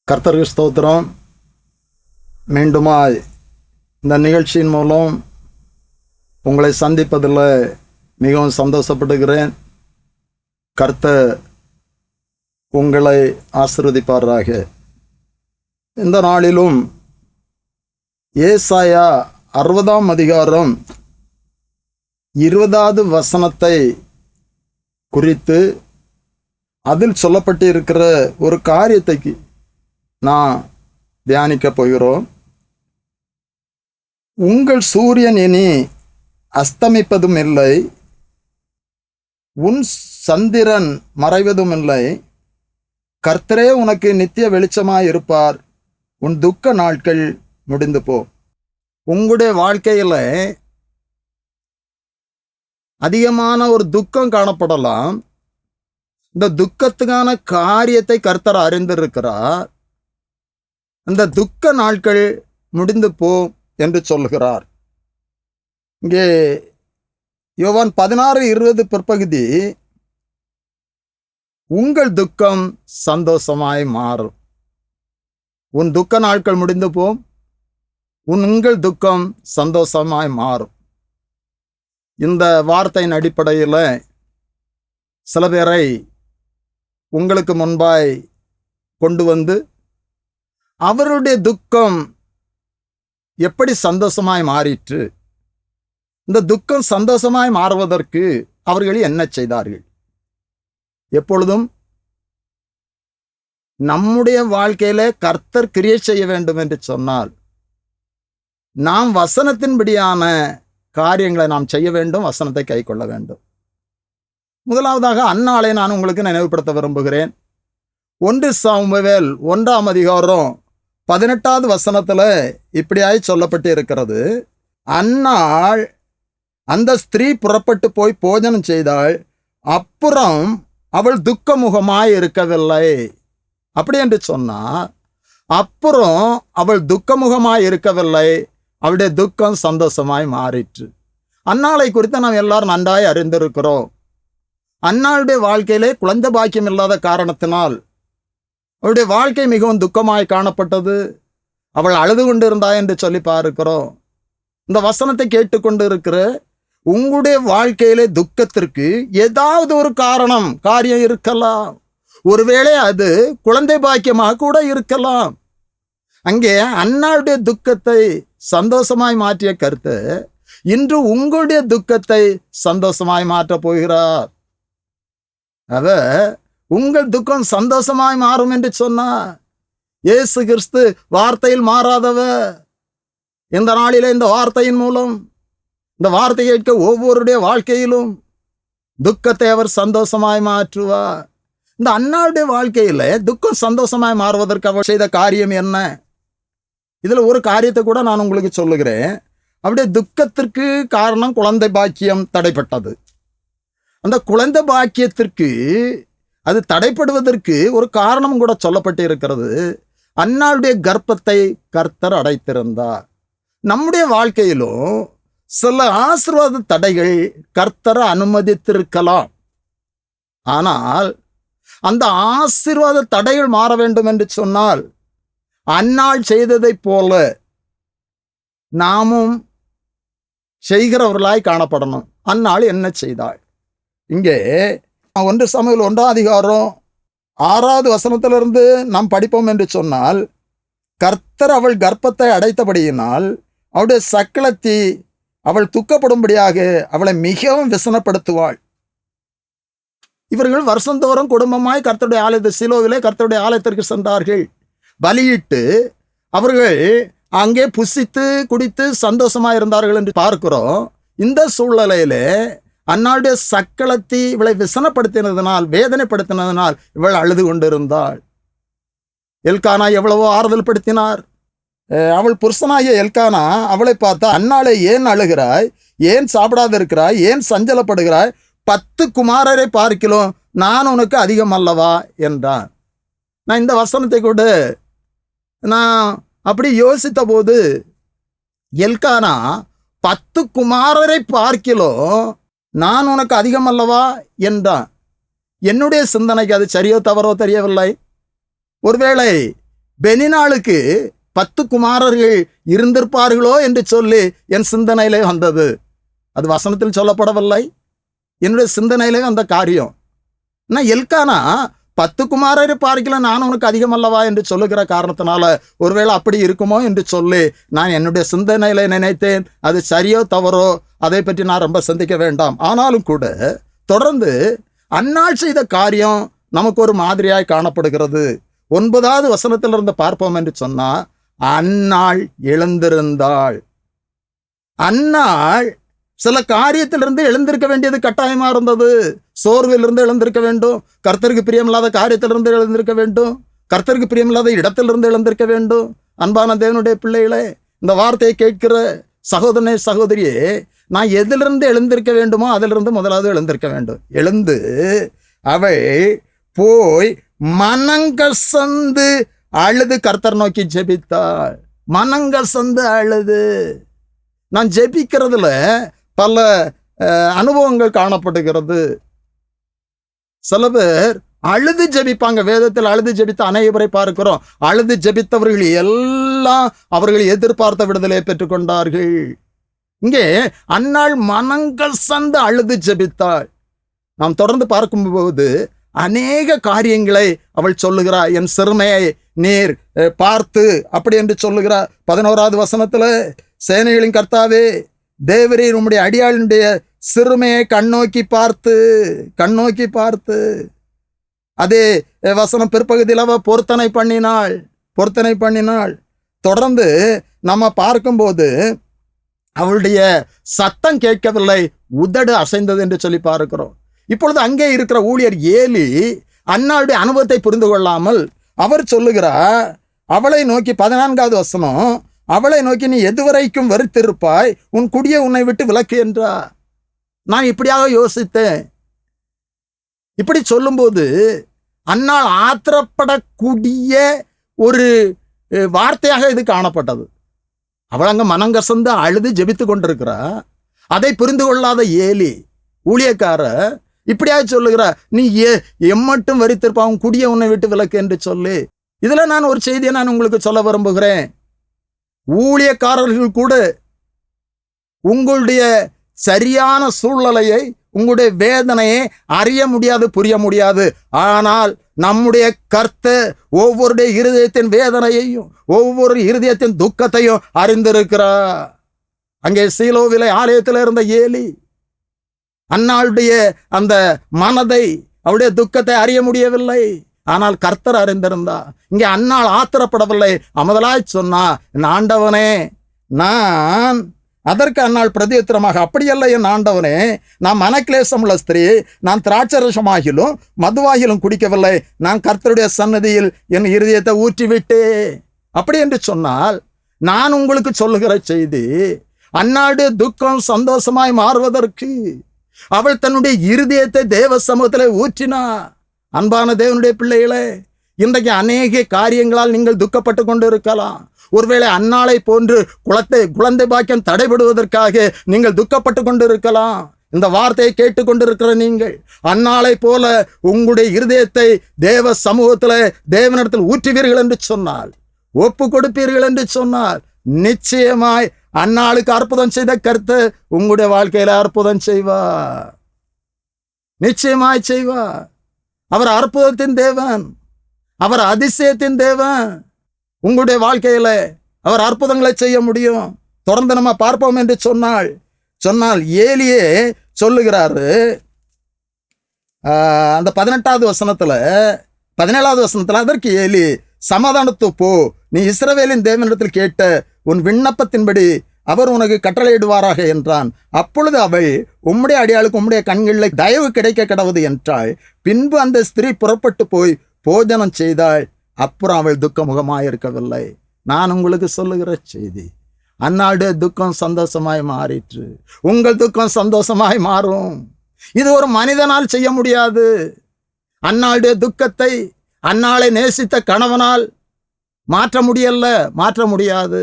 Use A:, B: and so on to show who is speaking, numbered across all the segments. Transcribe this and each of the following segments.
A: கர்த்தருக்கு ஸ்தோத்திரம். மீண்டுமாய் இந்த நிகழ்ச்சியின் மூலம் உங்களை சந்திப்பதில் மிகவும் சந்தோஷப்படுகிறேன். கர்த்தர் உங்களை ஆசீர்வதிப்பாராக. இந்த நாளிலும் ஏசாயா 60ஆம் அதிகாரம் 20வது வசனத்தை குறித்து அதில் சொல்லப்பட்டிருக்கிற ஒரு காரியத்தை நான் தியானிக்க போகிறோம். உங்கள் சூரியன் இனி அஸ்தமிப்பதும் இல்லை, உன் சந்திரன் மறைவதும் இல்லை. கர்த்தரே உனக்கு நித்திய வெளிச்சமாய் இருப்பார். உன் துக்க நாட்கள் முடிந்து போ. உங்களுடைய வாழ்க்கையில் அதிகமான ஒரு துக்கம் காணப்படலாம். இந்த துக்கத்துக்கான காரியத்தை கர்த்தர் அறிந்திருக்கிறார். அந்த துக்க நாட்கள் முடிந்து போ என்று சொல்கிறார். இங்கே யோவான் 16:20 பிற்பகுதி, உங்கள் துக்கம் சந்தோஷமாய் மாறும். உன் துக்க நாட்கள் முடிந்து போம், உங்கள் துக்கம் சந்தோஷமாய் மாறும். இந்த வார்த்தையின் அடிப்படையில் சில பேரை உங்களுக்கு முன்பாய் கொண்டு வந்து அவருடைய துக்கம் எப்படி சந்தோஷமாய் மாறிற்று, இந்த துக்கம் சந்தோஷமாய் மாறுவதற்கு அவர்கள் என்ன செய்தார்கள்? எப்பொழுதும் நம்முடைய வாழ்க்கையில கர்த்தர் கிரியை செய்ய வேண்டும் என்று சொன்னால் நாம் வசனத்தின்படியான காரியங்களை நாம் செய்ய வேண்டும், வசனத்தை கை கொள்ள வேண்டும். முதலாவதாக அந்நாளை நான் உங்களுக்கு நினைவுபடுத்த விரும்புகிறேன். 1 சாமுவேல் 1ஆம் அதிகாரம் 18வது வசனத்துல இப்படியாய் சொல்லப்பட்டு இருக்கிறது. அந்நாள் அந்த ஸ்திரீ புறப்பட்டு போய் போஜனம் செய்தாள், அப்புறம் அவள் துக்கமுகமாய் இருக்கவில்லை. அப்படி என்று சொன்னா, அப்புறம் அவள் துக்கமுகமாய் இருக்கவில்லை, அவளுடைய துக்கம் சந்தோஷமாய் மாறிற்று. அந்நாளை குறித்து நாம் எல்லாரும் நன்றாய் அறிந்திருக்கிறோம். அந்நாளுடைய வாழ்க்கையிலே குழந்தை பாக்கியம் இல்லாத காரணத்தினால் அவளுடைய வாழ்க்கை மிகவும் துக்கமாய் காணப்பட்டது. அவள் அழுது கொண்டிருந்தா என்று சொல்லி பார்க்கிறோம். இந்த வசனத்தை கேட்டுக்கொண்டு இருக்கிற உங்களுடைய வாழ்க்கையிலே துக்கத்திற்கு ஏதாவது ஒரு காரியம் இருக்கலாம். ஒருவேளை அது குழந்தை பாக்கியமாக கூட இருக்கலாம். அங்கே அன்னாளுடைய துக்கத்தை சந்தோஷமாய் மாற்றிய கருத்து இன்று உங்களுடைய துக்கத்தை சந்தோஷமாய் மாற்றப் போகிறார். உங்கள் துக்கம் சந்தோஷமாய் மாறும் என்று சொன்னார். இயேசு கிறிஸ்து வார்த்தையில் மாறாதவர். இந்த நாளிலே இந்த வார்த்தையின் மூலம் இந்த வார்த்தை கேட்க ஒவ்வொருடைய வாழ்க்கையிலும் துக்கத்தை அவர் சந்தோஷமாய் மாற்றுவார். இந்த அன்னாளுடைய வாழ்க்கையில துக்கம் சந்தோஷமாய் மாறுவதற்கு அவர் செய்த காரியம் என்ன? இதுல ஒரு காரியத்தை கூட நான் உங்களுக்கு சொல்லுகிறேன். அவருடைய துக்கத்திற்கு காரணம் குழந்தை பாக்கியம் தடைப்பட்டது. அந்த குழந்தை பாக்கியத்திற்கு அது தடைப்படுவதற்கு ஒரு காரணம் கூட சொல்லப்பட்டு இருக்கிறது. அன்னாளுடைய கர்ப்பத்தை கர்த்தர் அடைத்திருந்தார். நம்முடைய வாழ்க்கையிலும் சில ஆசீர்வாத தடைகள் கர்த்தரை அனுமதித்திருக்கலாம். ஆனால் அந்த ஆசீர்வாத தடைகள் மாற வேண்டும் என்று சொன்னால் அன்னாள் செய்ததை போல நாமும் செய்கிறவர்களாய் காணப்படணும். அன்னாள் என்ன செய்தாள்? இங்கே 1 சாமுவேல் 1ஆம் அதிகாரம் 6வது வசனத்திலிருந்து நாம் படிப்போம் என்று சொன்னால், கர்த்தர் அவள் கர்ப்பத்தை அடைத்தபடியினால் அவளுடைய சக்களத்தி அவள் துக்கப்படும்படியாக அவளை மிகவும் விசனப்படுத்துவாள். இவர்கள் வருஷந்தோறும் குடும்பமாய் கர்த்தருடைய ஆலயத்தை சீலோவிலே கர்த்தருடைய ஆலயத்திற்கு சென்றார்கள். பலியிட்டு அவர்கள் அங்கே புசித்து குடித்து சந்தோஷமாக இருந்தார்கள் என்று பார்க்கிறோம். இந்த சூழ்நிலையிலே அன்னாளுடைய சக்களத்தி இவளை விசனப்படுத்தினதினால், வேதனைப்படுத்தினதினால் இவள் அழுது கொண்டிருந்தாள். எல்கானா எவ்வளவோ ஆறுதல் படுத்தினார். அவள் புருஷனாகிய எல்கானா அவளை பார்த்தா, அன்னாளை ஏன் அழுகிறாய், ஏன் சாப்பிடாத இருக்கிறாய், ஏன் சஞ்சலப்படுகிறாய், 10 குமாரரை பார்க்கிலும் நான் உனக்கு அதிகம் அல்லவா என்றான். நான் இந்த வசனத்தை கூட நான் அப்படி யோசித்த போது, எல்கானா 10 குமாரரை பார்க்கிலும் நான் உனக்கு அதிகம் அல்லவா என்றான். என்னுடைய சிந்தனைக்கு அது சரியோ தவறோ தெரியவில்லை. ஒருவேளை பெனினாளுக்கு 10 குமாரர்கள் இருந்திருப்பார்களோ என்று சொல்லி என் சிந்தனையிலே வந்தது. அது வசனத்தில் சொல்லப்படவில்லை, என்னுடைய சிந்தனையிலே வந்த காரியம். நான் எல்கானா 10 குமாரரை பார்க்கல, நான் உனக்கு அதிகம் அல்லவா என்று சொல்லுகிற காரணத்தினால ஒருவேளை அப்படி இருக்குமோ என்று சொல்லி நான் என்னுடைய சிந்தனையில நினைத்தேன். அது சரியோ தவறோ அதை பற்றி நான் ரொம்ப சிந்திக்க வேண்டாம். ஆனாலும் கூட தொடர்ந்து அன்னாள் செய்த காரியம் நமக்கு ஒரு மாதிரியாய் காணப்படுகிறது. 9வது வசனத்திலிருந்து பார்ப்போம் என்று சொன்னா, அன்னாள் எழுந்திருந்தாள். அன்னாள் சில காரியத்திலிருந்து எழுந்திருக்க வேண்டியது கட்டாயமா இருந்தது. சோர்விலிருந்து எழுந்திருக்க வேண்டும், கர்த்தருக்கு பிரியமில்லாத காரியத்திலிருந்து எழுந்திருக்க வேண்டும், கர்த்தருக்கு பிரியமில்லாத இடத்திலிருந்து எழுந்திருக்க வேண்டும். அன்பான தேவனுடைய பிள்ளைகளே, இந்த வார்த்தையை கேட்கிற சகோதரனே சகோதரியே, நான் எதிலிருந்து எழுந்திருக்க வேண்டுமோ அதிலிருந்து முதலாவது எழுந்திருக்க வேண்டும். எழுந்து அவள் போய் மனங்கசந்து அழுது கர்த்தர் நோக்கி ஜெபித்தாள். மனங்கசந்து அழுது. நான் ஜெபிக்கிறதுல பல அனுபவங்கள் காணப்படுகிறது. சில பேர் அழுது ஜெபிப்பாங்க. வேதத்தில் அழுது ஜெபித்த அனைவரை பார்க்கிறோம். அழுது ஜெபித்தவர்கள் எல்லாம் அவர்கள் எதிர்பார்த்த விடுதலை பெற்றுக்கொண்டார்கள். இங்கே அன்னாள் மனங்கசந்து அழுது ஜெபித்தாள். நாம் தொடர்ந்து பார்க்கும்போது அநேக காரியங்களை அவள் சொல்லுகிறார். என் சிறுமையை நீர் பார்த்து அப்படி என்று சொல்லுகிறார். 11வது வசனத்துல, சேனைகளின் கர்த்தாவே தேவரீர் உம்முடைய அடியாளுடைய சிறுமையை கண்ணோக்கி பார்த்து. அதே வசனம் பிற்பகுதியில் அவ பொருத்தனை பண்ணினாள். தொடர்ந்து நம்ம பார்க்கும்போது அவளுடைய சத்தம் கேட்கவில்லை, உதடு அசைந்தது என்று சொல்லி பார்க்கிறோம். இப்பொழுது அங்கே இருக்கிற ஊழியர் ஏலி அன்னாளுடைய அனுபவத்தை புரிந்து கொள்ளாமல் அவர் சொல்லுகிறார், அவளை நோக்கி 14வது வசனம், அவளை நோக்கி நீ எதுவரைக்கும் வெறுத்திருப்பாய், உன் குடியை உன்னை விட்டு விலக்கு என்றார். நான் இப்படியாக யோசித்தேன். இப்படி சொல்லும்போது அன்னாள் ஆத்திரப்படக்கூடிய ஒரு வார்த்தையாக இது காணப்பட்டது. அவள் அங்க மனங்கசந்து அழுது ஜெபித்து கொண்டிருக்கிறா. அதை புரிந்து கொள்ளாத ஏலி ஊழியக்கார இப்படியாக சொல்லுகிறா, நீ எம்மட்டும் வெறுத்திருப்பா, உன் குடியை உன்னை விட்டு விலக்கு என்று சொல்லி. இதுல நான் ஒரு செய்தியை நான் உங்களுக்கு சொல்ல விரும்புகிறேன். ஊழியக்காரர்கள் கூட உங்களுடைய சரியான சூழ்நிலையை, உங்களுடைய வேதனையை அறிய முடியாது, புரிய முடியாது. ஆனால் நம்முடைய கர்த்தர் ஒவ்வொருடைய இருதயத்தின் வேதனையையும் ஒவ்வொரு இருதயத்தின் துக்கத்தையும் அறிந்திருக்கிறார். அங்கே சீலோவிலே ஆலயத்தில் இருந்த ஏலி அன்னாளுடைய அந்த மனதை, அவருடைய துக்கத்தை அறிய முடியவில்லை. ஆனால் கர்த்தர் அறிந்திருந்தார். இங்கே அன்னாள் ஆத்திரப்படவில்லை. முதலாய் சொன்னா, என் ஆண்டவனே, நான் அதற்கு அன்னாள் பிரதியுத்தரமாக, அப்படியல்ல என் ஆண்டவனே, நான் மனக்லேசம் உள்ள ஸ்திரீ, நான் திராட்சரசமாகிலும் மதுவாகிலும் குடிக்கவில்லை, நான் கர்த்தருடைய சன்னதியில் என் இருதயத்தை ஊற்றிவிட்டே. அப்படி என்று சொன்னால் நான் உங்களுக்கு சொல்லுகிற செய்தி, அன்னாளுடைய துக்கம் சந்தோஷமாய் மாறுவதற்கு அவள் தன்னுடைய இருதயத்தை தேவ சமூகத்தில் ஊற்றினா. அன்பான தேவனுடைய பிள்ளைகளே, இன்றைக்கு அநேக காரியங்களால் நீங்கள் துக்கப்பட்டு கொண்டு இருக்கலாம். ஒருவேளை அன்னாளை போன்று குழந்தை பாக்கியம் தடைபடுவதற்காக நீங்கள் துக்கப்பட்டு கொண்டு இருக்கலாம். இந்த வார்த்தையை கேட்டுக்கொண்டிருக்கிற நீங்கள் அன்னாளை போல உங்களுடைய இருதயத்தை தேவ சமூகத்தில் தேவனிடத்தில் ஊற்றுவீர்கள் என்று சொன்னால், ஒப்பு கொடுப்பீர்கள் என்று சொன்னால், நிச்சயமாய் அன்னாளுக்கு அற்புதம் செய்த கர்த்தர் உங்களுடைய வாழ்க்கையில அற்புதம் செய்வார். நிச்சயமாய் செய்வார். அவர் அற்புதத்தின் தேவன், அவர் அதிசயத்தின் தேவன். உங்களுடைய வாழ்க்கையில அவர் அற்புதங்களை செய்ய முடியும். தொடர்ந்து நம்ம பார்ப்போம் என்று சொன்னால் ஏலியே சொல்லுகிறாரு. அந்த 18வது வசனத்துல 17வது வசனத்துல, அதற்கு ஏலி, சமாதானத்து போ, நீ இஸ்ரவேலின் தேவனிடத்தில் கேட்ட உன் விண்ணப்பத்தின்படி அவர் உனக்கு கட்டளையிடுவாராக என்றான். அப்பொழுது அவள், உம்முடைய அடியாளுக்கு உம்முடைய கண்களில் தயவு கிடைக்க கடவுது என்றாள். பின்பு அந்த ஸ்திரீ புறப்பட்டு போய் போஜனம் செய்தாள். அப்புறம் அவள் துக்கமுகமாயிருக்கவில்லை. நான் உங்களுக்கு சொல்லுகிற செய்தி, அன்னாளுடைய துக்கம் சந்தோஷமாய் மாறிற்று. உங்கள் துக்கம் சந்தோஷமாய் மாறும். இது ஒரு மனிதனால் செய்ய முடியாது. அன்னாளுடைய துக்கத்தை அன்னாளை நேசித்த கணவனால் மாற்ற முடியாது.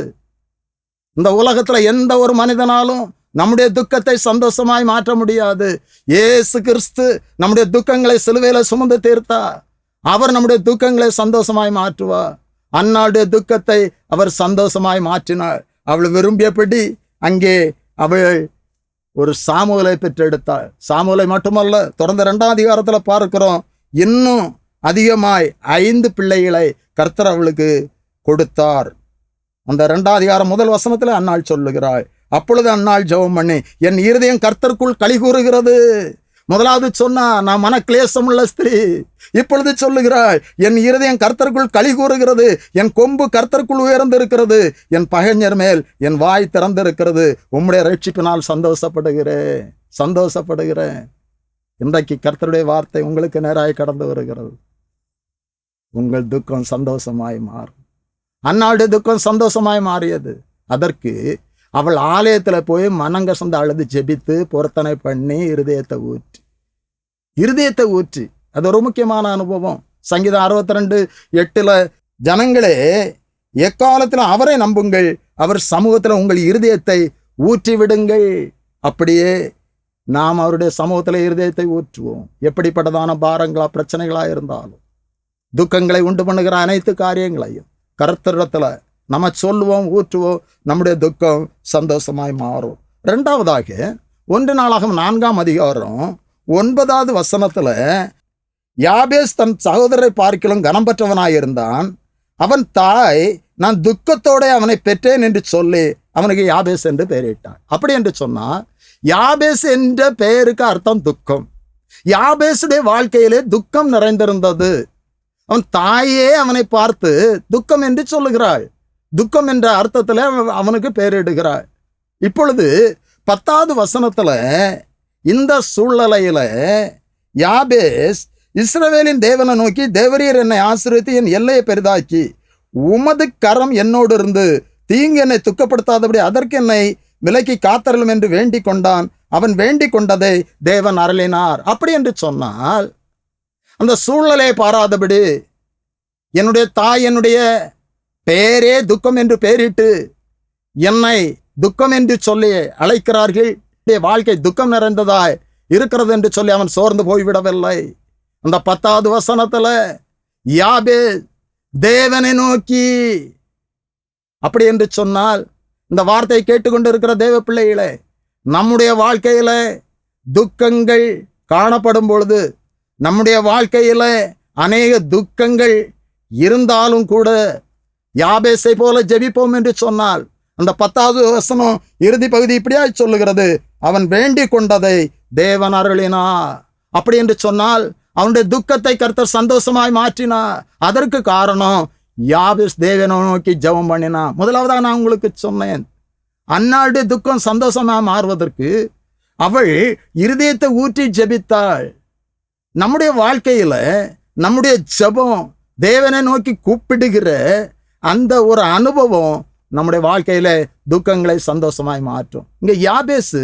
A: இந்த உலகத்துல எந்த ஒரு மனிதனாலும் நம்முடைய துக்கத்தை சந்தோஷமாய் மாற்ற முடியாது. இயேசு கிறிஸ்து நம்முடைய துக்கங்களை சிலுவையில சுமந்து தீர்த்தார். அவர் நம்முடைய துக்கங்களை சந்தோஷமாய் மாற்றுவார். அன்னாளுடைய துக்கத்தை அவர் சந்தோஷமாய் மாற்றினார். அவள் விரும்பியபடி அங்கே அவள் ஒரு சாமுவேலை பெற்றெடுத்தாள். சாமுவேலை மட்டுமல்ல, தொடர்ந்து 2ஆம் அதிகாரத்தில் பார்க்கிறோம், இன்னும் அதிகமாய் 5 பிள்ளைகளை கர்த்தர் அவளுக்கு கொடுத்தார். அந்த 2ஆம் அதிகாரம் 1 வசனத்தில் அன்னாள் சொல்லுகிறாள், அப்பொழுது அன்னாள் ஜெபம் பண்ணி, என் இருதயம் கர்த்தருக்குள் களி கூறுகிறது. முதலாவது சொன்னா, நான் மனக்லேசம் உள்ள ஸ்திரீ. இப்பொழுது சொல்லுகிறாள், என் இருதயம் கர்த்தருக்குள் களி கூறுகிறது, என் கொம்பு கர்த்தருக்குள் உயர்ந்திருக்கிறது, என் பகைஞர் மேல் என் வாய் திறந்திருக்கிறது, உம்முடைய ரட்சிப்பினால் சந்தோஷப்படுகிறேன். இன்றைக்கு கர்த்தருடைய வார்த்தை உங்களுக்கு நேராய் கடந்து வருகிறது. உங்கள் துக்கம் சந்தோஷமாய் மாறும். அன்னாளுடைய துக்கம் சந்தோஷமாய் மாறியது. அதற்கு அவள் ஆலயத்தில் போய் மனங்கசந்து அழுது ஜெபித்து பொருத்தனை பண்ணி இருதயத்தை ஊற்றி அது ஒரு முக்கியமான அனுபவம். சங்கீதம் 62:8 ஜனங்களே, எக்காலத்தில் அவரை நம்புங்கள், அவர் சமூகத்தில் உங்கள் இருதயத்தை ஊற்றி விடுங்கள். அப்படியே நாம் அவருடைய சமூகத்தில் இருதயத்தை ஊற்றுவோம். எப்படிப்பட்டதான பாரங்களா பிரச்சனைகளா இருந்தாலும், துக்கங்களை உண்டு பண்ணுகிற அனைத்து காரியங்களையும் கர்த்தரிடத்துல நம்ம சொல்லுவோம், ஊற்றுவோம், நம்முடைய துக்கம் சந்தோஷமாய் மாறும். 2வதாக 1 நாளாகமம் 4ஆம் அதிகாரம் 9வது வசனத்துல, யாபேஸ் தன் சகோதரரை பார்க்கிலும் கனம் பெற்றவனாயிருந்தான். அவன் தாய், நான் துக்கத்தோட அவனை பெற்றேன் என்று சொல்லி அவனுக்கு யாபேஸ் என்று பெயரிட்டான். அப்படி என்று சொன்னா, யாபேஸ் என்ற பெயருக்கு அர்த்தம் துக்கம். யாபேசுடைய வாழ்க்கையிலே துக்கம் நிறைந்திருந்தது. அவன் தாயே அவனை பார்த்து துக்கம் என்று சொல்லுகிறாள். துக்கம் என்ற அர்த்தத்தில் அவனுக்கு பெயரிடுகிறாள். இப்பொழுது 10வது வசனத்துல இந்த சூழ்நிலையில யாபேஸ் இஸ்ரவேலின் தேவனை நோக்கி, தேவரீர் என்னை ஆசீர்வதித்து என் எல்லையை பெரிதாக்கி உமது கரம் என்னோடு இருந்து தீங்கு என்னை துக்கப்படுத்தாதபடி அதற்கு என்னை விலக்கி காத்தரலும் என்று வேண்டிக் கொண்டான். அவன் வேண்டிக் கொண்டதை தேவன் அருளினார். அப்படி என்று சொன்னால், அந்த சூழ்நிலையை பாராதபடி என்னுடைய தாய் என்னுடைய பெயரே துக்கம் என்று பெயரிட்டு என்னை துக்கம் என்று சொல்லி அழைக்கிறார்கள். வாழ்க்கை துக்கம் நிறைந்ததாய் இருக்கிறது என்று சொல்லி அவன் சோர்ந்து போய்விடவில்லை. அந்த 10வது வசனத்துல யாபேஸ் தேவனை நோக்கி, அப்படி என்று சொன்னால், இந்த வார்த்தையை கேட்டுக்கொண்டு இருக்கிற தேவ பிள்ளைகளே, நம்முடைய வாழ்க்கையில துக்கங்கள் காணப்படும் பொழுது, நம்முடைய வாழ்க்கையில அநேக துக்கங்கள் இருந்தாலும் கூட யாபேசை போல ஜெபிப்போம் என்று சொன்னால், அந்த 10வது வசனம் இறுதி பகுதி இப்படியாய் சொல்லுகிறது, அவன் வேண்டிக் கொண்டதை தேவன் அருளினார். அப்படி என்று சொன்னால், அவனுடைய துக்கத்தை கர்த்தர் சந்தோஷமாய் மாற்றினார். அதற்கு காரணம் யாபேஸ் தேவனை நோக்கி ஜெபம் பண்ணினான். முதலாவதாக நான் உங்களுக்கு சொன்னேன், அன்னாளுடைய துக்கம் சந்தோஷமா மாறுவதற்கு அவள் இருதயத்தை ஊற்றி ஜெபித்தாள். நம்முடைய வாழ்க்கையில நம்முடைய ஜெபம் தேவனை நோக்கி கூப்பிடுகிற அந்த ஒரு அனுபவம் நம்முடைய வாழ்க்கையில துக்கங்களை சந்தோஷமாய் மாற்றும். இங்க யாபேசு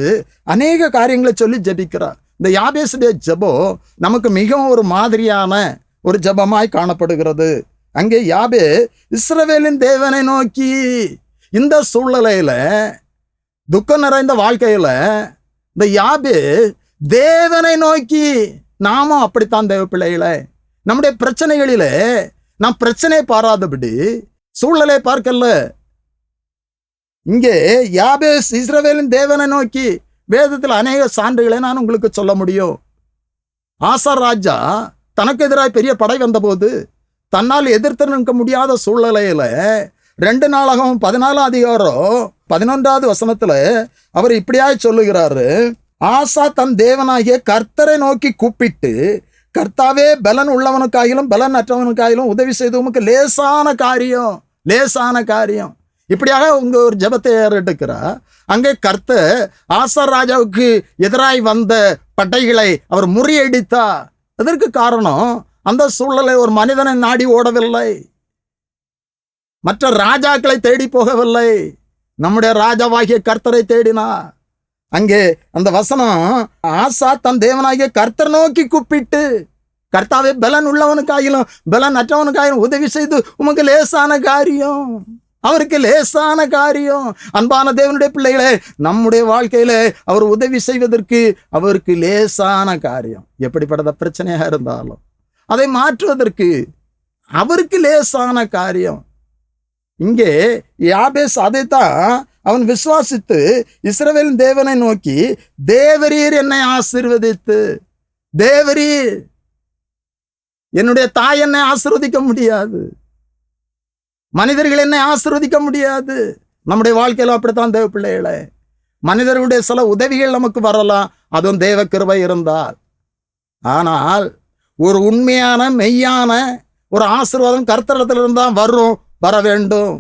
A: அநேக காரியங்களை சொல்லி ஜெபிக்கிறார். இந்த யாபேசுடைய ஜெபம் நமக்கு மிகவும் ஒரு மாதிரியான ஒரு ஜெபமாய் காணப்படுகிறது. அங்கே யாபே இஸ்ரவேலின் தேவனை நோக்கி, இந்த சூழ்நிலையில துக்கம் நிறைந்த வாழ்க்கையில இந்த யாபே தேவனை நோக்கி, நாமும் அப்படித்தான் தேவ பிள்ளைகளே, நம்முடைய பிரச்சனைகளில நாம் பிரச்சனையை பாராதபடி சூழ்நிலை பார்க்கல. இங்கே யாபேஸ் இஸ்ரவேலின் தேவனை நோக்கி, வேதத்தில் அநேக சான்றுகளை நான் உங்களுக்கு சொல்ல முடியும். ஆசார் ராஜா தனக்கு எதிராக பெரிய படை வந்தபோது தன்னால் எதிர்த்து நிற்க முடியாத சூழ்நிலையில 2 நாளாகமம் 14ஆம் அதிகாரம் 11வது வசனத்துல அவர் இப்படியாய் சொல்லுகிறாரு, ஆசா தன் தேவனாகிய கர்த்தரை நோக்கி கூப்பிட்டு, கர்த்தாவே பலன் உள்ளவனுக்காயிலும் பலன் அற்றவனுக்காயிலும் உதவி செய்து உமக்கு லேசான காரியம். இப்படியாக உங்க ஒரு ஜெபத்தை ஏறெடுக்கிறார். அங்கே கர்த்தர் ஆசார் ராஜாவுக்கு எதிராய் வந்த படைகளை அவர் முறியடித்தார். அதற்கு காரணம், அந்த சூழலை ஒரு மனிதனை நாடி ஓடவில்லை, மற்ற ராஜாக்களை தேடி போகவில்லை, நம்முடைய ராஜாவாகிய கர்த்தரை தேடினார். அங்கே அந்த வசனம், ஆசா தன் தேவனாகிய கர்த்தர் நோக்கி கூப்பிட்டு, கர்த்தாவே பலன் உள்ளவனுக்காயிலும் பலன் அற்றவனுக்காயிலும் உதவி செய்து உமக்கு லேசான காரியம், அவருக்கு லேசான காரியம். அன்பான தேவனுடைய பிள்ளைகளே, நம்முடைய வாழ்க்கையில அவர் உதவி செய்வதற்கு அவருக்கு லேசான காரியம். எப்படிப்பட்ட பிரச்சனையாக இருந்தாலும் அதை மாற்றுவதற்கு அவருக்கு லேசான காரியம். இங்கே யாபேஸ் அதைத்தான் அவன் விசுவாசித்து இஸ்ரவேலின் தேவனை நோக்கி, தேவரீர் என்னை ஆசீர்வதித்து, தேவரீர், என்னுடைய தாய் என்னை ஆசீர்வதிக்க முடியாது, மனிதர்கள் என்னை ஆசீர்வதிக்க முடியாது. நம்முடைய வாழ்க்கையில அப்படித்தான் தேவ பிள்ளைகளே, மனிதர்களுடைய சில உதவிகள் நமக்கு வரலாம், அதுவும் தேவ கிருபை இருந்தால். ஆனால் ஒரு உண்மையான மெய்யான ஒரு ஆசீர்வாதம் கர்த்தரிடத்திலிருந்து தான் வர வேண்டும்.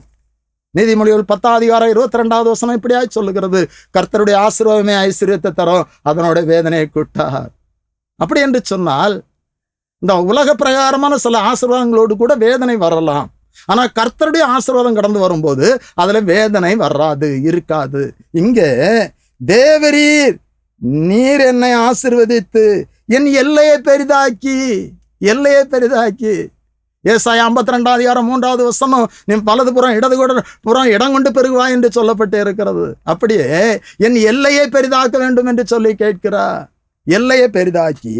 A: நீதிமொழிகள் 10:22 இப்படியா சொல்லுகிறது, கர்த்தருடைய ஆசீர்வாதமே ஐஸ்வர்யத்தை தரும், அதனுடைய வேதனையை கூட்டார். அப்படி என்று சொன்னால் இந்த உலக பிரகாரமான சில ஆசீர்வாதங்களோடு கூட வேதனை வரலாம். ஆனால் கர்த்தருடைய ஆசீர்வாதம் கடந்து வரும்போது அதுல வேதனை வராது, இருக்காது. இங்கே தேவரீர் நீர் என்னை ஆசீர்வதித்து என் எல்லையை பெரிதாக்கி, எல்லையை பெரிதாக்கி. ஏசாயா 52:3 நீ வலது புறம் இடது புறம் இடம் கொண்டு பெருகுவாய் என்று சொல்லப்பட்டு இருக்கிறது. அப்படியே என் எல்லையை பெரிதாக்க வேண்டும் என்று சொல்லி கேட்கிறார். எல்லையை பெரிதாக்கி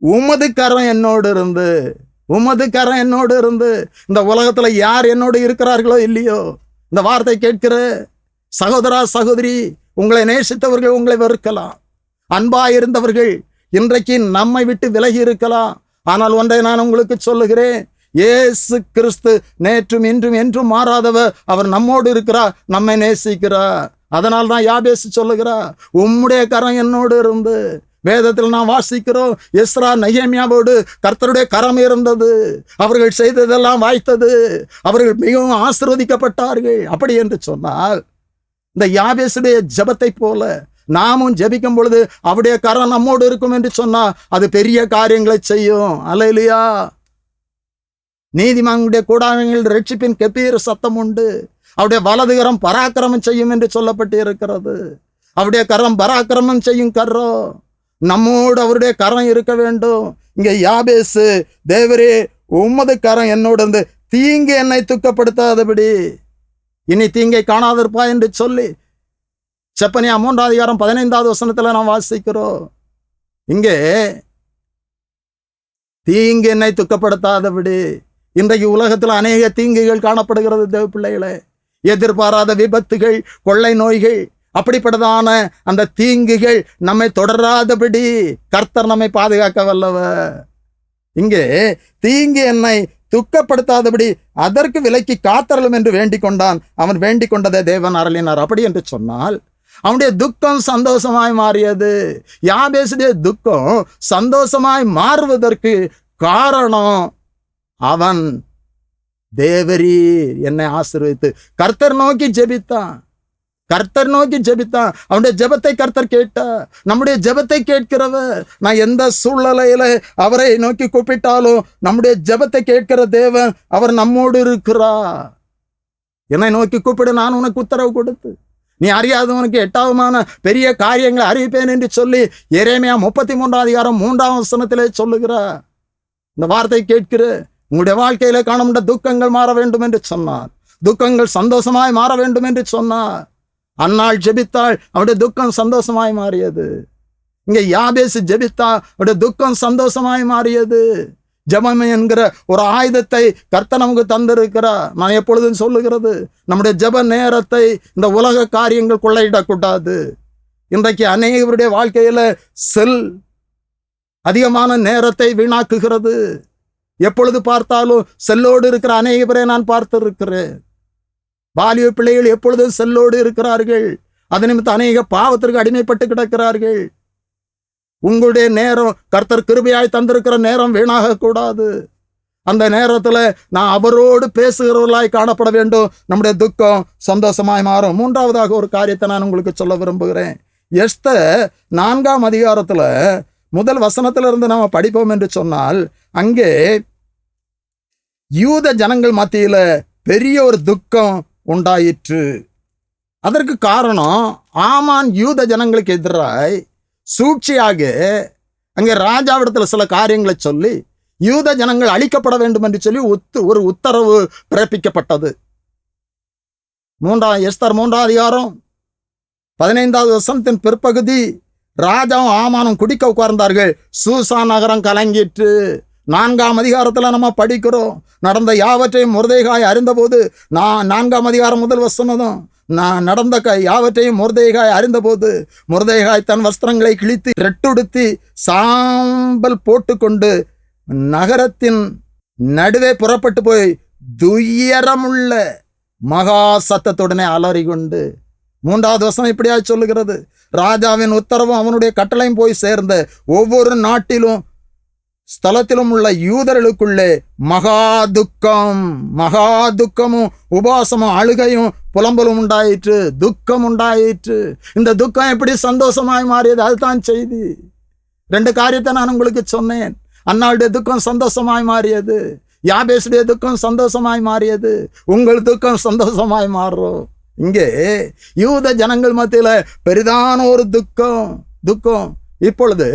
A: உமது கரம் என்னோடு இருந்து, உமது கரம் என்னோடு இருந்து. இந்த உலகத்துல யார் என்னோடு இருக்கிறார்களோ இல்லையோ, இந்த வார்த்தை கேட்கிற சகோதரா சகோதரி, உங்களை நேசித்தவர்கள் உங்களை வெறுக்கலாம், அன்பாயிருந்தவர்கள் இன்றைக்கு நம்மை விட்டு விலகி இருக்கலாம். ஆனால் ஒன்றை நான் உங்களுக்கு சொல்லுகிறேன், இயேசு கிறிஸ்து நேற்றும் இன்றும் என்றும் மாறாதவர். அவர் நம்மோடு இருக்கிறார், நம்மை நேசிக்கிறார். அதனால் தான் யாபேசு சொல்லுகிறார், உம்முடைய கரம் என்னோடு இருந்து. வேதத்தில் நாம் வாசிக்கிறோம், எஸ்ரா நெகேமியாவோடு கர்த்தருடைய கரம் இருந்தது, அவர்கள் செய்ததெல்லாம் வாய்த்தது, அவர்கள் மிகவும் ஆசீர்வதிக்கப்பட்டார்கள். அப்படி என்று சொன்னால் இந்த யாபேசுடைய ஜெபத்தை போல நாமும் ஜெபிக்கும் பொழுது அவருடைய கரம் நம்மோடு இருக்கும் என்று சொன்னா அது பெரிய காரியங்களை செய்யும். அல்லேலூயா. நீதிமானுடைய கூடாரங்களில் ரட்சிப்பின் கெப்பீர் சத்தம் உண்டு, அவருடைய வலதுகரம் பராக்கிரமம் செய்யும் என்று சொல்லப்பட்டு இருக்கிறது. அவருடைய கரம் பராக்கிரமம் செய்யும் கரம், நம்மோடு அவருடைய கரம் இருக்க வேண்டும். இங்க யாபேசு, தேவரே உம்மது கரம் என்னோடு வந்து தீங்கு என்னை துக்கப்படுத்தாதபடி, இனி தீங்கை காணாதிருப்பா என்று சொல்லி செப்பனியா 3:15 நாம் வாசிக்கிறோம். இங்கே தீங்கு என்னை துக்கப்படுத்தாதபடி. இன்றைக்கு உலகத்தில் அநேக தீங்குகள் காணப்படுகிறது தேவ பிள்ளைகளே, எதிர்பாராத விபத்துகள், கொள்ளை நோய்கள், அப்படிப்பட்டதான அந்த தீங்குகள் நம்மை தொடராதபடி கர்த்தர் நம்மை பாதுகாக்க வல்லவர். இங்கே தீங்கு என்னை துக்கப்படுத்தாதபடி அதற்கு விலக்கி காத்தரலும் என்று வேண்டிக் கொண்டான். அவன் வேண்டிக் கொண்டதை தேவன் அருளினார். அப்படி என்று சொன்னால் அவனுடைய துக்கம் சந்தோஷமாய் மாறியது. யாபேசுடைய துக்கம் சந்தோஷமாய் மாறுவதற்கு காரணம் அவன் தேவரீர் என்னை ஆசீர்வதித்து கர்த்தர் நோக்கி ஜெபித்தான். கர்த்தர் நோக்கி ஜெபித்தான். அவனுடைய ஜெபத்தை கர்த்தர் கேட்டார். நம்முடைய ஜெபத்தை கேட்கிறவர். நான் எந்த சூழ்நிலையில அவரை நோக்கி கூப்பிட்டாலும் நம்முடைய ஜெபத்தை கேட்கிற தேவன் அவர் நம்மோடு இருக்கிறார். என்னை நோக்கி கூப்பிடு, நான் உனக்கு உத்தரவு கொடுத்து நீ அறியாதவனுக்கு 8ஆவது பெரிய காரியங்களை அறிவிப்பேன் என்று சொல்லி எரேமியா 33:3 சொல்லுகிறார். இந்த வார்த்தை கேட்கிற உங்களுடைய வாழ்க்கையில காணப்பட்ட துக்கங்கள் மாற வேண்டும் என்று சொன்னார், துக்கங்கள் சந்தோஷமாய் மாற வேண்டும் என்று சொன்னார். அன்னாள் ஜெபித்தாள், அவருடைய துக்கம் சந்தோஷமாய் மாறியது. இங்க யாபேசு ஜெபித்தா, அவருடைய துக்கம் சந்தோஷமாய் மாறியது. ஜெபம் என்கிற ஒரு ஆயுதத்தை கர்த்தர் நமக்கு தந்திருக்கிறார். நான் எப்பொழுதும் சொல்லுகிறது, நம்முடைய ஜெப நேரத்தை இந்த உலக காரியங்கள் கொள்ளையிடக்கூடாது. இன்றைக்கு அநேகருடைய வாழ்க்கையில அதிகமான நேரத்தை வீணாக்குகிறது. எப்பொழுது பார்த்தாலும் செல்லோடு இருக்கிற அநேக பேரை நான் பார்த்திருக்கிறேன். வாலிப பிள்ளைகள் எப்பொழுதும் செல்லோடு இருக்கிறார்கள். அது நிமித்தம் அநேக பாவத்திற்கு அடிமைப்பட்டு கிடக்கிறார்கள். உங்களுடைய நேரம் கர்த்தர் கிருபையாய் தந்திருக்கிற நேரம் வீணாக கூடாது. அந்த நேரத்துல நான் அவரோடு பேசுகிறவர்களாய் காணப்பட வேண்டும். நம்முடைய துக்கம் சந்தோஷமாய் மாறும். 3ஆவதாக ஒரு காரியத்தை நான் உங்களுக்கு சொல்ல விரும்புகிறேன். எஸ்தர் 4ஆம் அதிகாரத்துல 1 வசனத்திலிருந்து நாம படிப்போம் என்று சொன்னால், அங்கே யூத ஜனங்கள் மத்தியில பெரிய ஒரு துக்கம் உண்டாயிற்று. அதற்கு காரணம் ஆமான் யூத ஜனங்களுக்கு எதிராய் சூழ்ச்சியாக அங்கே ராஜாவிடத்தில் சில காரியங்களை சொல்லி யூத ஜனங்கள் அழிக்கப்பட வேண்டும் என்று சொல்லி ஒரு உத்தரவு பிறப்பிக்கப்பட்டது. எஸ்தர் 3ஆம் அதிகாரம் 15வது வசனத்தின் பிற்பகுதி, ராஜாவும் ஆமானும் குடிக்க உட்கார்ந்தார்கள். சூசா நகரம் கலங்கிற்று. 4ஆம் அதிகாரத்தில் நம்ம படிக்கிறோம், நடந்த யாவற்றையும் மொர்தெகாய் அறிந்தபோது, 4ஆம் அதிகாரம் முதல் வசனம், நடந்த யாவற்றையும் மொர்தெகாய் அறிந்தபோது மொர்தெகாய் தன் வஸ்திரங்களை கிழித்து ரெட்டுடுத்தி சாம்பல் போட்டுக்கொண்டு நகரத்தின் நடுவே புறப்பட்டு போய் துயரமுள்ள மகா சத்தத்துடனே அலறிக்கொண்டு. 3வது வசனம் இப்படியா சொல்லுகிறது, ராஜாவின் உத்தரவும் அவனுடைய கட்டளையும் போய் சேர்ந்த ஒவ்வொரு நாட்டிலும் ஸ்தலத்திலும் உள்ள யூதர்களுக்குள்ளே மகா துக்கமும் உபாசமும் அழுகையும் புலம்பலும் உண்டாயிற்று, துக்கம் உண்டாயிற்று. இந்த துக்கம் எப்படி சந்தோஷமாய் மாறியது? அதுதான் செய்தி. 2 காரியத்தை நான் உங்களுக்கு சொன்னேன். அன்னாளுடைய துக்கம் சந்தோஷமாய் மாறியது, யாபேசுடைய துக்கம் சந்தோஷமாய் மாறியது. உங்கள் துக்கம் சந்தோஷமாய் மாறும். இங்கே யூத ஜனங்கள் மத்தியில பெரிதான ஒரு துக்கம். இப்பொழுது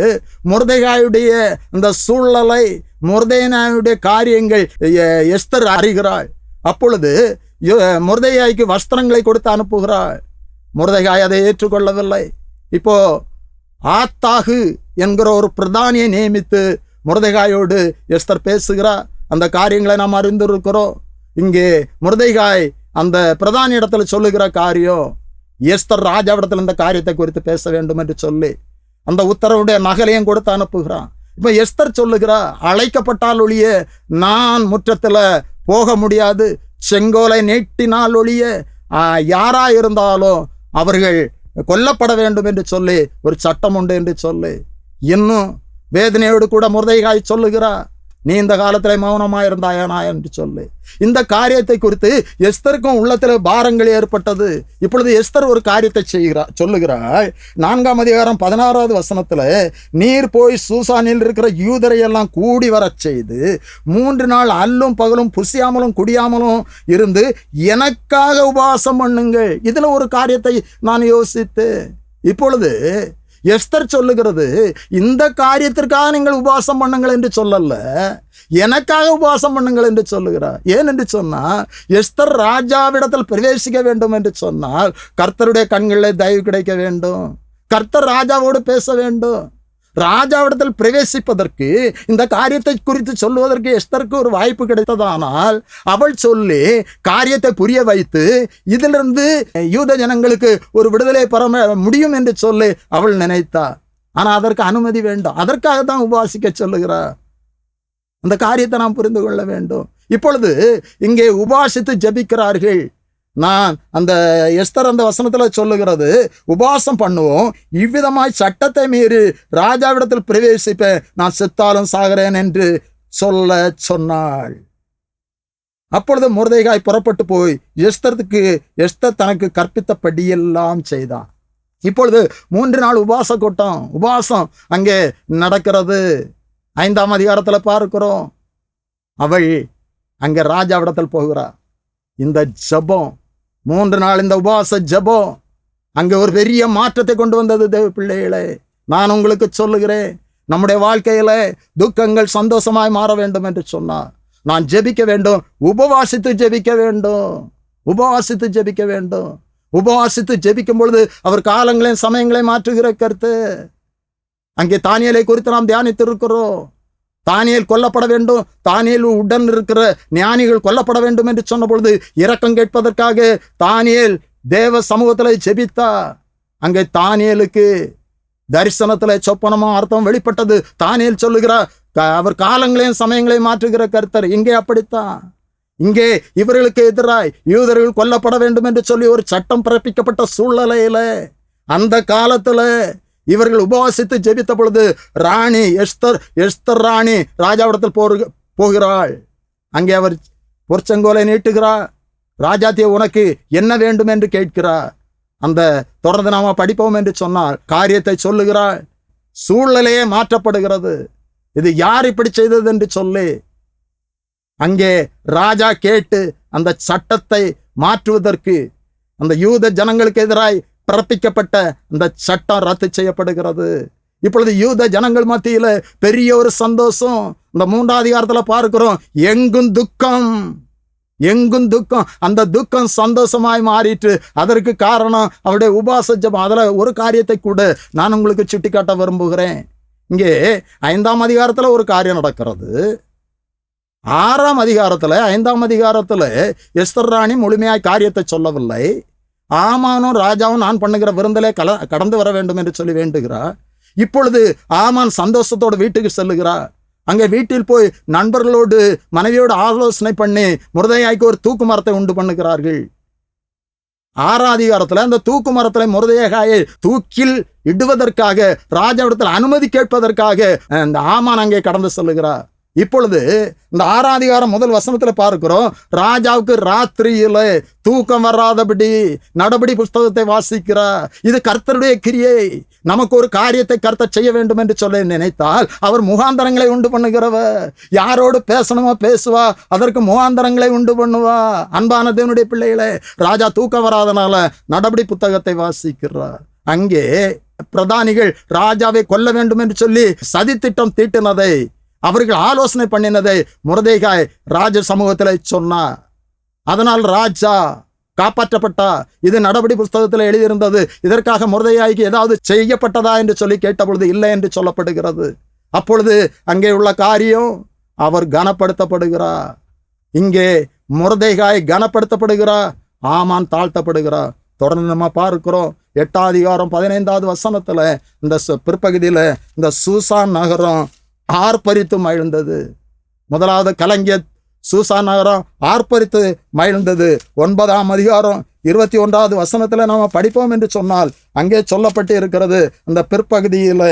A: மொர்தெகாயுடைய இந்த சூழ்நிலை, மொர்தெகாயுடைய காரியங்கள் எஸ்தர் அறிகிறாள். அப்பொழுது மொர்தெகாய்க்கு வஸ்திரங்களை கொடுத்து அனுப்புகிறாள். மொர்தெகாய் அதை ஏற்றுக்கொள்ளவில்லை. இப்போ ஆத்தாகு என்கிற ஒரு பிரதானியை நியமித்து மொர்தெகாயோடு எஸ்தர் பேசுகிறார். அந்த காரியங்களை நாம் அறிந்திருக்கிறோம். இங்கே மொர்தெகாய் அந்த பிரதானி இடத்துல சொல்லுகிற காரியம், எஸ்தர் ராஜாவிடத்தில் இந்த காரியத்தை குறித்து பேச வேண்டும் என்று சொல்லி அந்த உத்தரவுடைய நகலையும் கொடுத்து அனுப்புகிறான். இப்போ எஸ்தர் சொல்லுகிறா, அழைக்கப்பட்டால் ஒழிய நான் முற்றத்தில் போக முடியாது, செங்கோலை நீட்டினால் ஒழிய யாரா இருந்தாலும் அவர்கள் கொல்லப்பட வேண்டும் என்று சொல்லி ஒரு சட்டம் உண்டு என்று சொல்லி இன்னும் வேதனையோடு கூட மொர்தெகாய் சொல்லுகிறா, நீ இந்த காலத்தில் மௌனமாக இருந்தாயானா என்று சொல்லி. இந்த காரியத்தை குறித்து எஸ்தருக்கும் உள்ளத்தில் பாரங்கள் ஏற்பட்டது. இப்பொழுது எஸ்தர் ஒரு காரியத்தை சொல்லுகிறாள். 4ஆம் அதிகாரம் 16வது வசனத்தில், நீர் போய் சூசானில் இருக்கிற யூதரை எல்லாம் கூடி வரச் செய்து 3 நாள் அல்லும் பகலும் புசியாமலும் குடியாமலும் இருந்து எனக்காக உபவாசம் பண்ணுங்கள். இதில் ஒரு காரியத்தை நான் யோசித்தேன். இப்பொழுது எஸ்தர் சொல்லுகிறது, இந்த காரியத்திற்காக நீங்கள் உபவாசம் பண்ணுங்கள் என்று சொல்லல, எனக்காக உபவாசம் பண்ணுங்கள் என்று சொல்லுகிறார். ஏன் என்று சொன்னால், எஸ்தர் ராஜாவிடத்தில் பிரவேசிக்க வேண்டும் என்று சொன்னால் கர்த்தருடைய கண்களில் தயவு கிடைக்க வேண்டும், கர்த்தர் ராஜாவோடு பேச வேண்டும். ராஜாவிடத்தில் பிரவேசிப்பதற்கு, இந்த காரியத்தை குறித்து சொல்லுவதற்கு எஸ்தருக்கு ஒரு வாய்ப்பு கிடைத்ததானால் அவள் சொல்லி காரியத்தை புரிய வைத்து இதிலிருந்து யூத ஜனங்களுக்கு ஒரு விடுதலை பெற முடியும் என்று சொல்லி அவள் நினைத்தார். ஆனால் அதற்கு அனுமதி வேண்டும். அதற்காக தான் உபவாசிக்க சொல்லுகிறார். அந்த காரியத்தை நாம் புரிந்து கொள்ள வேண்டும். இப்பொழுது இங்கே உபவாசித்து ஜெபிக்கிறார்கள். நான் அந்த எஸ்தர் அந்த வசனத்தில் சொல்லுகிறது, உபவாசம் பண்ணுவோம், இவ்விதமாய் சட்டத்தை மீறி ராஜாவிடத்தில் பிரவேசிப்பேன், நான் செத்தாலும் சாகிறேன் என்று சொன்னாள். அப்பொழுது மொர்தெகாய் புறப்பட்டு போய் எஸ்தர் தனக்கு கற்பித்தபடியெல்லாம் செய்தான். இப்பொழுது 3 நாள் உபவாச கூட்டம், உபவாசம் அங்கே நடக்கிறது. 5ஆம் அதிகாரத்தில் பார்க்கிறோம். அவள் அங்கே ராஜாவிடத்தில் போகிறார். இந்த ஜெபம், 3 நாள் இந்த உபவாச ஜெபம் அங்கே ஒரு பெரிய மாற்றத்தை கொண்டு வந்தது. தேவ பிள்ளைகளே, நான் உங்களுக்கு சொல்லுகிறேன், நம்முடைய வாழ்க்கையில துக்கங்கள் சந்தோஷமாய் மாற வேண்டும் என்று சொன்னார் நான் ஜெபிக்க வேண்டும், உபவாசித்து ஜெபிக்க வேண்டும், உபவாசித்து ஜெபிக்க வேண்டும். உபவாசித்து ஜெபிக்கும் பொழுது அவர் காலங்களையும் சமயங்களையும் மாற்றுகிற கருத்து. அங்கே தானியேலை குறித்து நாம் தியானித்திருக்கிறோம். தானியேல் கொல்லப்பட வேண்டும், தானியேல் உடன் இருக்கிற ஞானிகள் கொல்லப்பட வேண்டும் என்று சொன்ன பொழுது இரக்கம் கேட்பதற்காக தானியேல் தேவ சமூகத்தில் ஜெபித்தா. அங்கே தானியேலுக்கு தரிசனத்தில் சொப்பனமும் அர்த்தம் வெளிப்பட்டது. தானியேல் சொல்லுகிறார், அவர் காலங்களையும் சமயங்களையும் மாற்றுகிற கர்த்தர். இங்கே அப்படித்தான். இங்கே இவர்களுக்கு எதிராய் யூதர்கள் கொல்லப்பட வேண்டும் என்று சொல்லி ஒரு சட்டம் பிறப்பிக்கப்பட்ட சூழ்நிலையில அந்த காலத்துல இவர்கள் உபவாசித்து ஜெபித்த பொழுது ராணி எஸ்தர் ராணி ராஜாவிடத்தில் போகிறாள். அங்கே அவர் பொற்செங்கோலை நீட்டுகிறார். ராஜாத்திய உனக்கு என்ன வேண்டும் என்று கேட்கிறார். அந்த தொடர்ந்து நாம படிப்போம் என்று சொன்னால் காரியத்தை சொல்லுகிறாள். சூழ்நிலையே மாற்றப்படுகிறது. இது யார் இப்படி செய்தது என்று சொல்லி அங்கே ராஜா கேட்டு அந்த சட்டத்தை மாற்றுவதற்கு அந்த யூத ஜனங்களுக்கு எதிராய் பிறப்பிக்கப்பட்ட அந்த சட்டம் ரத்து செய்யப்படுகிறது. இப்பொழுது யூத ஜனங்கள் மத்தியில பெரிய ஒரு சந்தோஷம். இந்த 3ஆம் அதிகாரத்தில் பார்க்கிறோம், எங்கும் துக்கம், எங்கும் துக்கம். அந்த துக்கம் சந்தோஷமாய் மாறிட்டு. அதற்கு காரணம் அவருடைய உபவாச ஜெபம். அதில் ஒரு காரியத்தை கூட நான் உங்களுக்கு சுட்டிக்காட்ட விரும்புகிறேன். இங்கே 5ஆம் அதிகாரத்துல ஒரு காரியம் நடக்கிறது. 6ஆம் அதிகாரத்துல 5ஆம் அதிகாரத்துல எஸ்தர் ராணி முழுமையாய் காரியத்தை சொல்லவில்லை. ஆமானும் ராஜாவும் நான் பண்ணுகிற விருந்திலே கடந்து வர வேண்டும் என்று சொல்லி வேண்டுகிறார். இப்பொழுது ஆமான் சந்தோஷத்தோடு வீட்டுக்கு செல்லுகிறார். அங்கே வீட்டில் போய் நண்பர்களோடு மனைவியோடு ஆலோசனை பண்ணி முருதையாய்க்கு ஒரு தூக்கு மரத்தை உண்டு பண்ணுகிறார்கள். 6ஆம் அதிகாரத்துல அந்த தூக்கு மரத்துல முருதையாயை தூக்கில் இடுவதற்காக ராஜாவிடத்தில் அனுமதி கேட்பதற்காக இந்த ஆமான் அங்கே கடந்து செல்லுகிறார். இப்பொழுது இந்த 6ஆம் அதிகாரம் முதல் வசனத்துல பார்க்கிறோம், ராஜாவுக்கு ராத்திரியில தூக்கம் வராதபடி நடபடி புஸ்தகத்தை வாசிக்கிறார். இது கர்த்தருடைய கிரியை. நமக்கு ஒரு காரியத்தை கர்த்தர் செய்ய வேண்டும் என்று சொல்ல நினைத்தால் அவர் முகாந்தரங்களை உண்டு பண்ணுகிறவர். யாரோடு பேசணுமோ பேசுவா, அதற்கு முகாந்தரங்களை உண்டு பண்ணுவா. அன்பான தேவனுடைய பிள்ளைகளே, ராஜா தூக்கம் வராதனால நடபடி புத்தகத்தை வாசிக்கிறார். அங்கே பிரதானிகள் ராஜாவை கொல்ல வேண்டும் என்று சொல்லி சதித்திட்டம் தீட்டினதை, அவர்கள் ஆலோசனை பண்ணினதை முருதைகாய் ராஜ சமூகத்தில் சொன்னார். அதனால் ராஜா காப்பாற்றப்பட்டா. இது நடபடி புஸ்தகத்தில் எழுதியிருந்தது. இதற்காக முருதையாய்க்கு ஏதாவது செய்யப்பட்டதா என்று சொல்லி கேட்டபொழுது இல்லை என்று சொல்லப்படுகிறது. அப்பொழுது அங்கே உள்ள காரியம், அவர் கனப்படுத்தப்படுகிறார். இங்கே முருதைகாய் கனப்படுத்தப்படுகிறார், ஆமான் தாழ்த்தப்படுகிறார். தொடர்ந்து நம்ம பார்க்கிறோம் 8ஆம் அதிகாரம் 15வது வசனத்துல இந்த பிற்பகுதியில இந்த சூசான் நகரம் ஆர்ப்பரித்து மகிழ்ந்தது. முதலாவது கலங்கிய சூசான் நகரம் ஆர்ப்பரித்து மகிழ்ந்தது. 9ஆம் அதிகாரம் 21வது வசனத்துல நாம படிப்போம் என்று சொன்னால் அங்கே சொல்லப்பட்டு இருக்கிறது, அந்த பிற்பகுதியில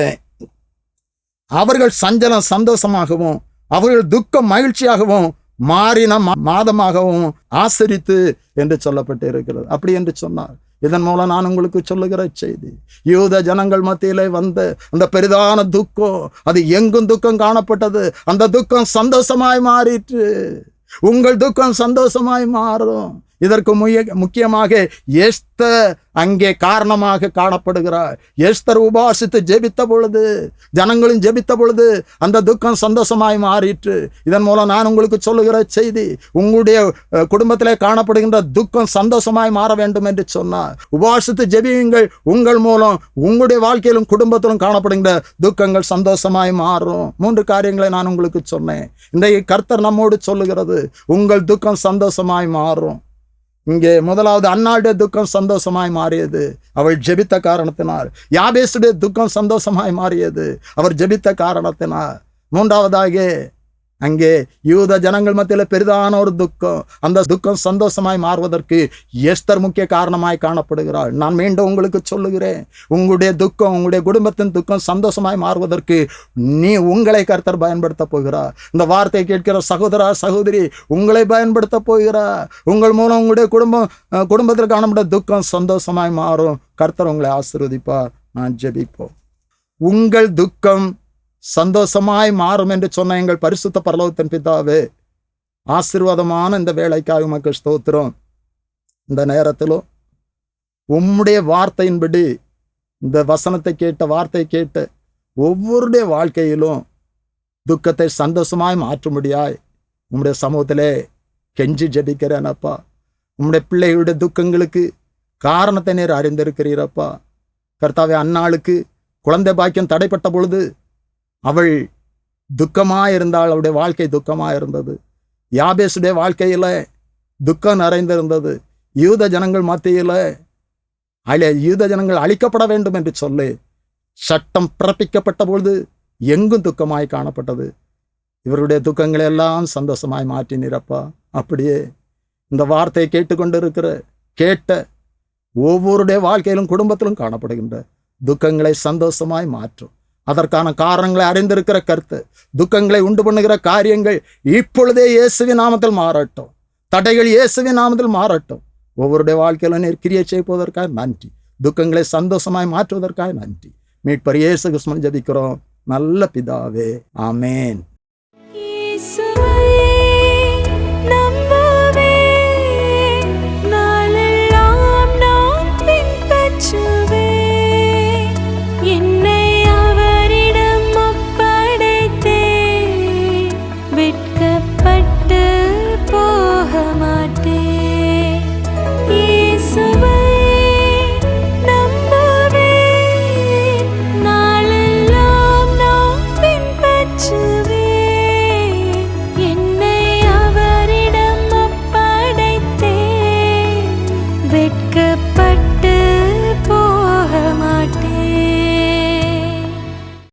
A: அவர்கள் சஞ்சலம் சந்தோஷமாகவும் அவர்கள் துக்கம் மகிழ்ச்சியாகவும் மாறின மாதமாகவும் ஆசரித்து என்று சொல்லப்பட்டு இருக்கிறது. அப்படி என்று சொன்னார். இதன் மூலம் நான் உங்களுக்கு சொல்லுகிற செய்தி, யூத ஜனங்கள் மத்தியிலே வந்த அந்த பெரிதான துக்கம், அது எங்கும் துக்கம் காணப்பட்டது. அந்த துக்கம் சந்தோஷமாய் மாறிற்று. உங்கள் துக்கம் சந்தோஷமாய் மாறும். இதற்கு முக்கியமாக எஸ்தர் அங்கே காரணமாக காணப்படுகிறார். எஸ்தர் உபாசித்து ஜெபித்த பொழுது, ஜனங்களும் ஜெபித்த பொழுது அந்த துக்கம் சந்தோஷமாய் மாறிற்று. இதன் மூலம் நான் உங்களுக்கு சொல்லுகிற செய்தி, உங்களுடைய குடும்பத்திலே காணப்படுகின்ற துக்கம் சந்தோஷமாய் மாற வேண்டும் என்று சொன்னார். உபாசித்து ஜெபியுங்கள், உங்கள் மூலம் உங்களுடைய வாழ்க்கையிலும் குடும்பத்திலும் காணப்படுகின்ற துக்கங்கள் சந்தோஷமாய் மாறும். 3 காரியங்களை நான் உங்களுக்கு சொன்னேன். இன்றைக்கு கர்த்தர் நம்மோடு சொல்லுகிறது, உங்கள் துக்கம் சந்தோஷமாய் மாறும். இங்கே முதலாவது அன்னாளுடைய துக்கம் சந்தோஷமாய் மாறியது, அவள் ஜெபித்த காரணத்தினால். யாபேசுடைய துக்கம் சந்தோஷமாய் மாறியது, அவர் ஜெபித்த காரணத்தினால். 3வதாக அங்கே யூத ஜனங்கள் மத்தியில் பெரிதான ஒரு துக்கம், அந்த துக்கம் சந்தோஷமாய் மாறுவதற்கு எஸ்தர் முக்கிய காரணமாய் காணப்படுகிறாள். நான் மீண்டும் உங்களுக்கு சொல்லுகிறேன், உங்களுடைய துக்கம், உங்களுடைய குடும்பத்தின் துக்கம் சந்தோஷமாய் மாறுவதற்கு உங்களை கர்த்தர் பயன்படுத்த போகிறார். இந்த வார்த்தையை கேட்கிற சகோதரா சகோதரி, உங்களை பயன்படுத்த போகிறார். உங்கள் மூலம் உங்களுடைய குடும்பத்தில் காணப்பட்ட துக்கம் சந்தோஷமாய் மாறும். கர்த்தர் உங்களை ஆசீர்வதிப்பார். நான் ஜெபிப்போம். உங்கள் துக்கம் சந்தோஷமாய் மாறும் என்று சொன்ன எங்கள் பரிசுத்த பரலோகத்தின் பிதாவே, ஆசீர்வாதமான இந்த வேலைக்காக உமக்கு ஸ்தோத்திரம். இந்த நேரத்திலும் உம்முடைய வார்த்தையின்படி, இந்த வசனத்தை கேட்ட வார்த்தை கேட்ட ஒவ்வொருடைய வாழ்க்கையிலும் துக்கத்தை சந்தோஷமாய் மாற்றும்படியாய் உம்முடைய சமூகத்திலே கெஞ்சி ஜெபிக்கிறேன் அப்பா. உம்முடைய பிள்ளைகளுடைய துக்கங்களுக்கு காரணத்தை நீர் அறிந்திருக்கிறீரப்பா. கர்த்தாவே, அன்னாளுக்கு குழந்தை பாக்கியம் தடைப்பட்ட பொழுது அவள் துக்கமாயிருந்தாள், அவளுடைய வாழ்க்கை துக்கமாயிருந்தது. யாபேசுடைய வாழ்க்கையில துக்கம் நிறைந்திருந்தது. யூத ஜனங்கள் மத்தியில யூத ஜனங்கள் அழிக்கப்பட வேண்டும் என்று சொல்லி சட்டம் பிறப்பிக்கப்பட்ட பொழுது எங்கும் துக்கமாய் காணப்பட்டது. இவருடைய துக்கங்களை எல்லாம் சந்தோஷமாய் மாற்றினீரப்பா. அப்படியே இந்த வார்த்தையை கேட்ட ஒவ்வொருடைய வாழ்க்கையிலும் குடும்பத்திலும் காணப்படுகின்ற துக்கங்களை சந்தோஷமாய் மாற்றும். அதற்கான காரணங்களை அறிந்திருக்கிற கர்த்தர், துக்கங்களை உண்டு பண்ணுகிற காரியங்கள் இப்பொழுதே இயேசுவின் நாமத்தில் மாறட்டும். தடைகள் இயேசுவின் நாமத்தில் மாறட்டும். ஒவ்வொருடைய வாழ்க்கையில நீர் கிரியை செய்வதற்காக நன்றி. துக்கங்களை சந்தோஷமாய் மாற்றுவதற்காக நன்றி. மீட்பர் இயேசு கிறிஸ்துவின் ஜெபிக்கிறோம் நல்ல பிதாவே, ஆமேன்.
B: கேட்க